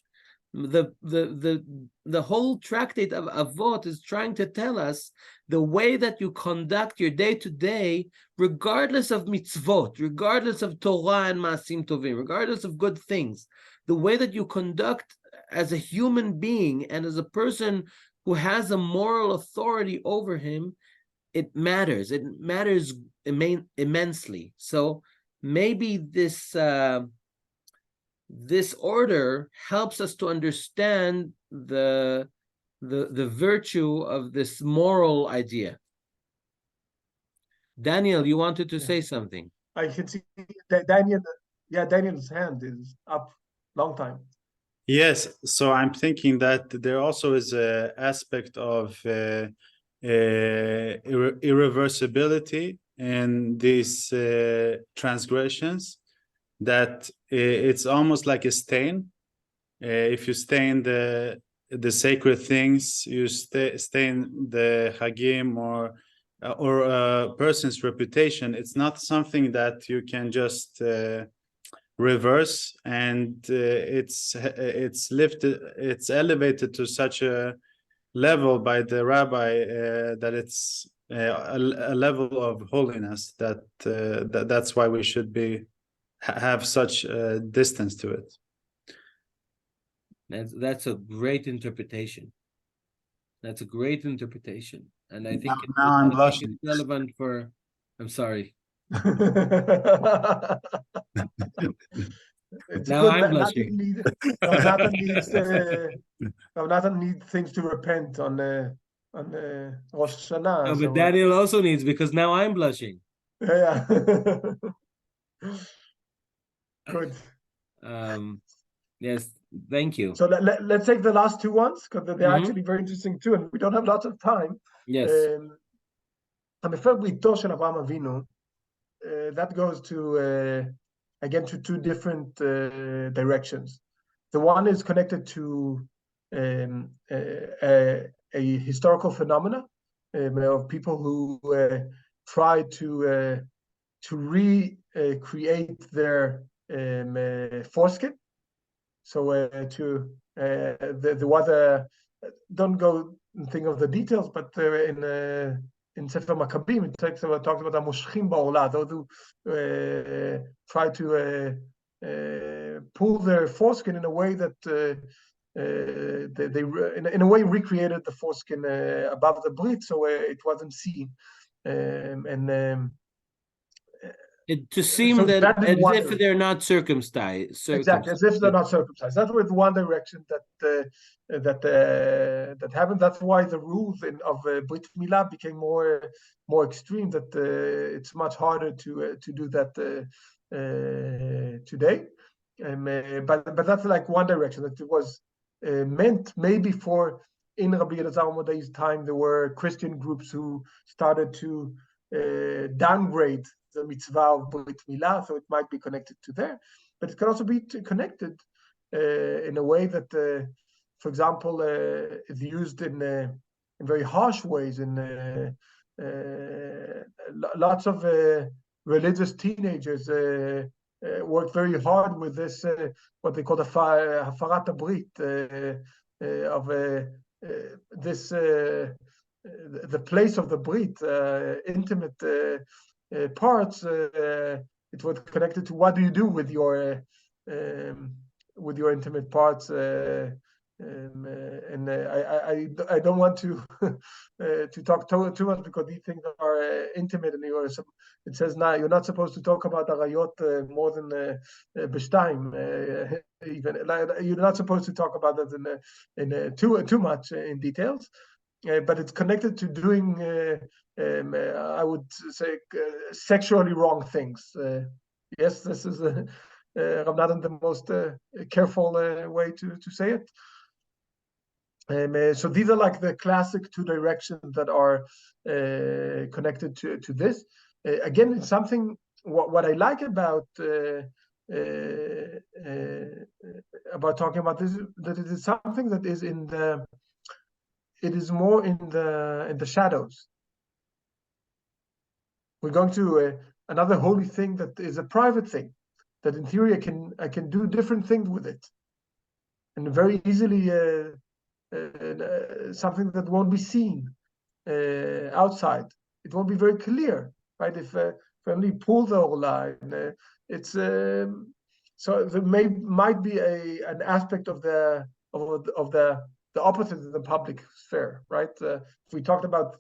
The whole tractate of Avot is trying to tell us the way that you conduct your day-to-day, regardless of mitzvot, regardless of Torah and Maasim Tovim, regardless of good things, the way that you conduct as a human being and as a person who has a moral authority over him, it matters. It matters immensely. So maybe this order helps us to understand the virtue of this moral idea. Daniel, you wanted to say something. I can see that Daniel. Yeah, Daniel's hand is up. Long time. Yes, so I'm thinking that there also is an aspect of irreversibility in these transgressions, that it's almost like a stain. If you stain the sacred things, you stain the Hagim or a person's reputation. It's not something that you can just reverse, and it's elevated to such a level by the rabbi that it's a level of holiness that's why we should have such a distance to it. That's a great interpretation. That's a great interpretation, and I think I'm blushing. it's relevant for. I'm sorry. It's Now good I'm that blushing. Nathan needs things to repent on Rosh Hashanah. No, so, but Daniel also needs, because now I'm blushing. yeah. Good. Yes, thank you. So let's take the last two ones, because they're actually very interesting too, and we don't have lots of time. Yes. I'm afraid with Tosh and Avraham Avinu, that goes to again to two different directions. The one is connected to a historical phenomena of people who try to recreate their foreskin. So the other, don't go and think of the details, but in Sefer Maccabim, it talks about the Moshchim Ba'olah, those who try to pull their foreskin in a way that they in a way recreated the foreskin above the brit, so it wasn't seen. It to seem so that that as one if direction. they're not circumcised. Exactly, as if they're not circumcised. That's with one direction that happened. That's why the rules of Brit Milah became more extreme. That it's much harder to do that today. But that's like one direction, that it was meant maybe for, in Rabbi Elazar Modai's time, there were Christian groups who started to downgrade the mitzvah of Brit Milah, so it might be connected to there. But it can also be connected in a way that, for example, is used in very harsh ways. In lots of religious teenagers worked very hard with this, what they call the Hafarat Brit, of this, the place of the Brit, intimate parts. It was connected to what do you do with your intimate parts, and I don't want to to talk too much, because these things are intimate, and it says now you're not supposed to talk about arayot more than b'shtayim. Even you're not supposed to talk about that in too much in details. But it's connected to doing, I would say, sexually wrong things. Yes, this is Rav Natan, the most careful way to say it. So these are like the classic two directions that are connected to this. Again, it's something. What I like about talking about this, that it is something that is in the. It is more in the shadows. We're going to another holy thing that is a private thing. that in theory I can do different things with it, and very easily something that won't be seen outside. It won't be very clear, right? If I only pull the whole line, it's so there might be an aspect of the opposite of the public sphere, right? If we talked about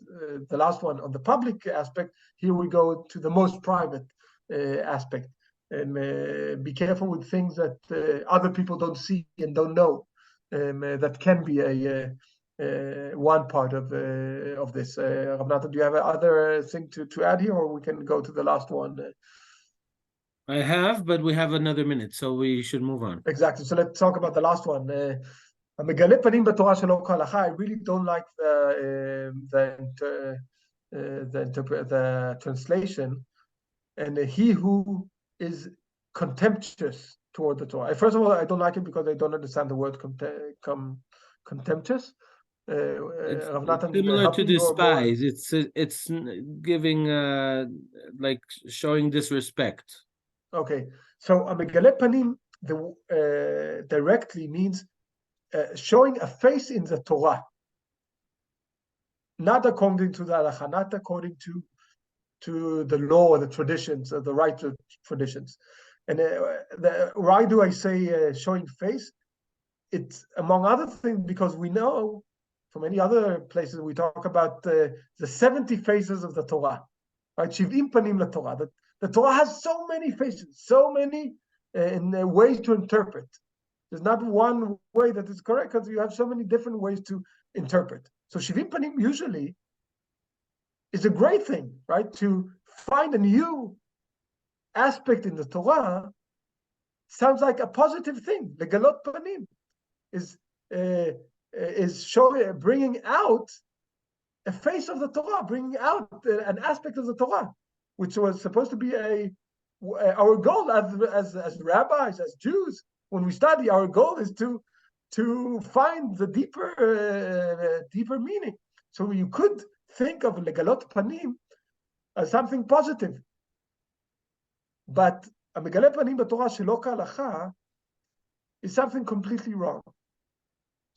the last one on the public aspect, here we go to the most private aspect. And be careful with things that other people don't see and don't know. That can be one part of this. Rav Natan, do you have other thing to add here, or we can go to the last one? I have, but we have another minute, so we should move on. Exactly. So let's talk about the last one. המגלה פנים בתורה שלא כהלכה. I really don't like the translation. And he who is contemptuous toward the Torah. First of all, I don't like it because I don't understand the word contemptuous. It's Rav Natan, similar to help me, you're more- despise. It's giving like showing disrespect. Okay, so המגלה פנים directly means showing a face in the Torah, not according to the halacha, not according to the law or the traditions or the right traditions. And why do I say showing face? It's among other things because we know from many other places we talk about the 70 faces of the Torah, right? Shiv'im panim laTorah. That the Torah has so many faces, so many ways to interpret. There's not one way that is correct because you have so many different ways to interpret. So Shiv'im panim usually is a great thing, right? To find a new aspect in the Torah sounds like a positive thing. Legalot panim is showing, bringing out a face of the Torah, bringing out an aspect of the Torah, which was supposed to be our goal as rabbis, as Jews. When we study, our goal is to find the deeper meaning. So you could think of legalot panim as something positive, but a megale panim b'Torah shelo k'halacha is something completely wrong.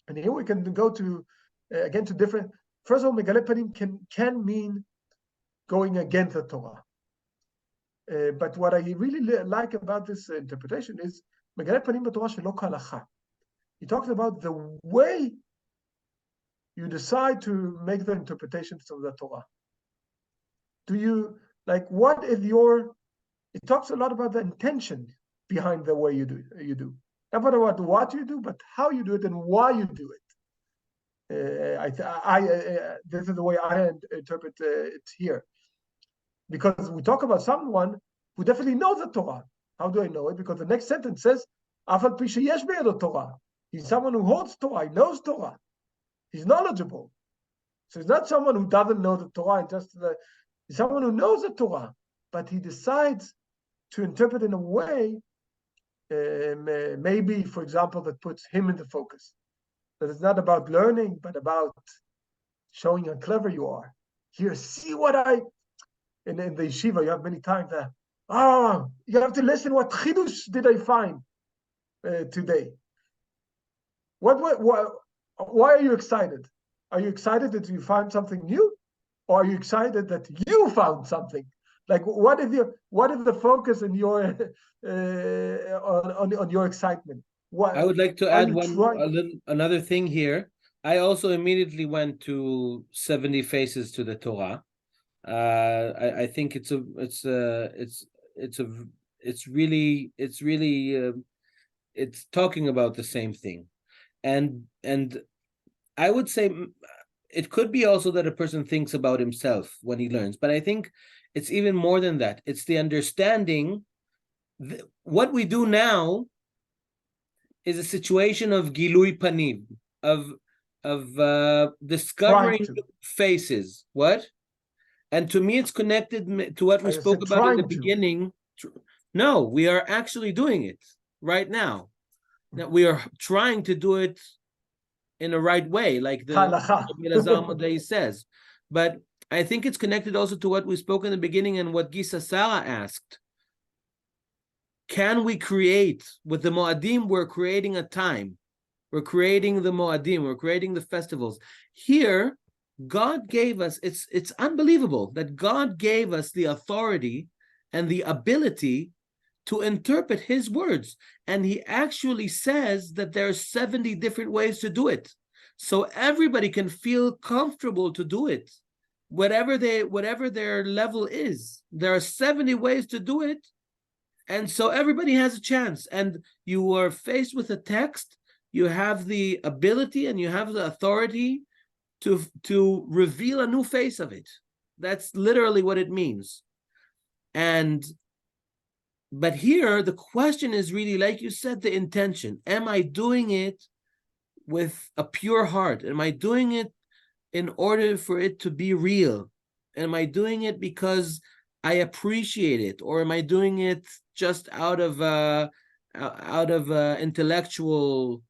And here we can go to again to different. First of all, megale panim can mean going against the Torah. But what I really like about this interpretation is megale panim b'Torah shelo k'halacha. He talks about the way you decide to make the interpretations of the Torah. Do you, like, what is your, it talks a lot about the intention behind the way you do. Not about what you do, but how you do it and why you do it. This is the way I interpret it here. Because we talk about someone who definitely knows the Torah. How do I know it? Because the next sentence says, "Af al pi sheyesh biyado Torah." He's someone who holds Torah, he knows Torah. He's knowledgeable. So he's not someone who doesn't know the Torah, he's someone who knows the Torah, but he decides to interpret in a way, maybe, for example, that puts him in the focus. That it's not about learning, but about showing how clever you are. Here, see what in the yeshiva, you have many times that, you have to listen, what chidush did I find today? Why are you excited? Are you excited that you found something new, or are you excited that you found something? Like, what is the focus in your on your excitement? I would like to add another thing here. I also immediately went to 70 faces to the Torah. I think it's talking about the same thing. And I would say it could be also that a person thinks about himself when he learns, but I think it's even more than that. It's the understanding. What we do now is a situation of gilui panim, of discovering faces. What? And to me, it's connected to what we spoke about in the beginning. No, we are actually doing it right now. That we are trying to do it in a right way, like the Rav Jair Melchior says. But I think it's connected also to what we spoke in the beginning and what Gisa Sarah asked. can we create with the Moadim? We're creating a time. We're creating the Moadim. We're creating the festivals. Here, God gave us, it's unbelievable that God gave us the authority and the ability to interpret his words. And he actually says that there are 70 different ways to do it. So everybody can feel comfortable to do it. Whatever their level is, there are 70 ways to do it. And so everybody has a chance. And you are faced with a text, you have the ability and you have the authority to reveal a new face of it. That's literally what it means. But here, the question is really, like you said, the intention. Am I doing it with a pure heart? Am I doing it in order for it to be real? Am I doing it because I appreciate it? Or am I doing it just out of intellectual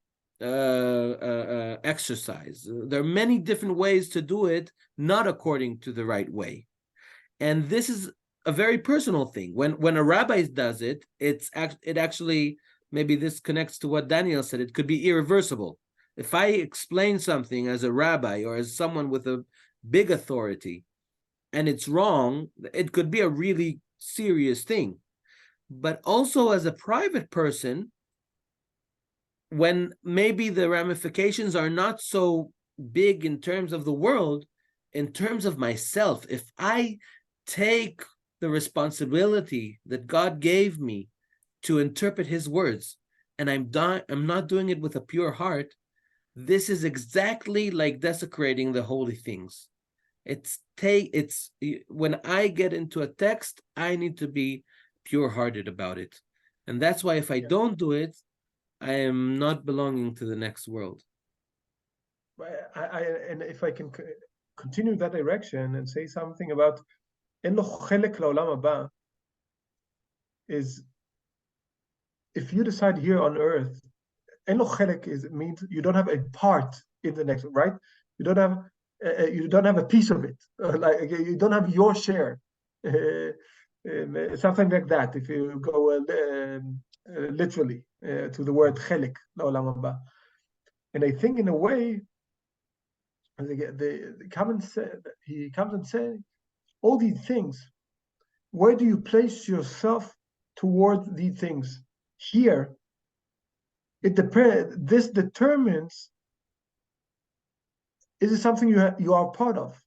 exercise? There are many different ways to do it, not according to the right way. And this is a very personal thing. When a rabbi does it, it actually, maybe this connects to what Daniel said, it could be irreversible. If I explain something as a rabbi or as someone with a big authority and it's wrong, it could be a really serious thing. But also as a private person, when maybe the ramifications are not so big in terms of the world, in terms of myself, if I take the responsibility that God gave me to interpret his words, and I'm not doing it with a pure heart, this is exactly like desecrating the holy things. When I get into a text, I need to be pure-hearted about it. And that's why if I don't do it, I am not belonging to the next world. And if I can continue that direction and say something about אין לו חלק לעולם הבא, is if you decide here on earth, אין לו חלק means you don't have a part in the next, right? You don't have a piece of it, like you don't have your share, something like that. If you go literally to the word חלק לעולם הבא, and I think in a way, he comes and says, all these things, where do you place yourself towards these things? Here, it depends. This determines, is it something you are part of?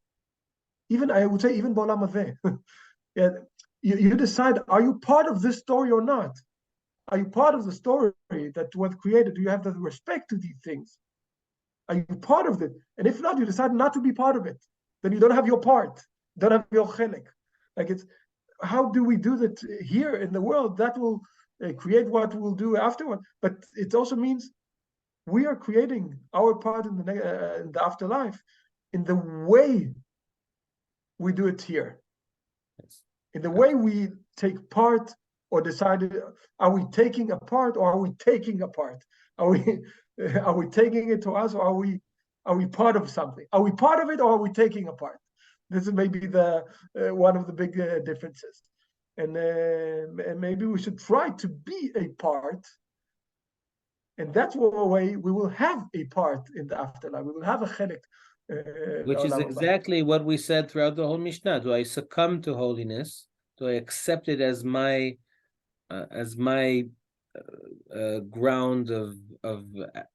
Even, I would say, even Ba'olam Hazeh. Yeah, you decide, are you part of this story or not? Are you part of the story that was created? Do you have the respect to these things? Are you part of it? And if not, you decide not to be part of it. Then you don't have your part. Don't have your chelik. Like, it's, how do we do that here in the world? That will create what we'll do afterward. But it also means we are creating our part in the afterlife in the way we do it here. Yes. In the way we take part or decide, are we taking a part or are we taking a part? Are we taking it to us, or are we part of something? Are we part of it, or are we taking a part? This is maybe the one of the big differences, and maybe we should try to be a part, and that's one way we will have a part in the afterlife. We will have a chelik, Which is exactly what we said throughout the whole Mishnah. Do I succumb to holiness? Do I accept it as my ground of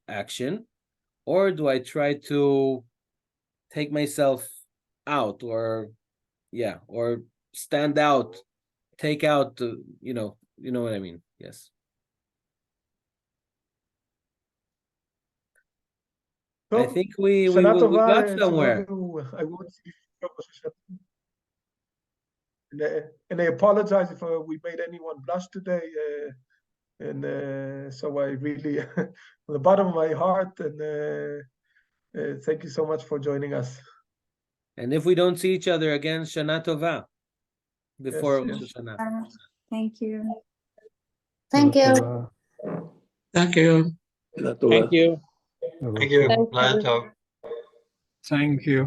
action, or do I try to take myself out, or stand out, take out, you know what I mean? Yes. I think we got somewhere. And I apologize if we made anyone blush today. And so I really, from the bottom of my heart, and thank you so much for joining us. And if we don't see each other again, Shana Tova, before Rosh Hashanah. Thank you. Thank you. Thank you. Thank you. Thank you. Thank you. Thank you.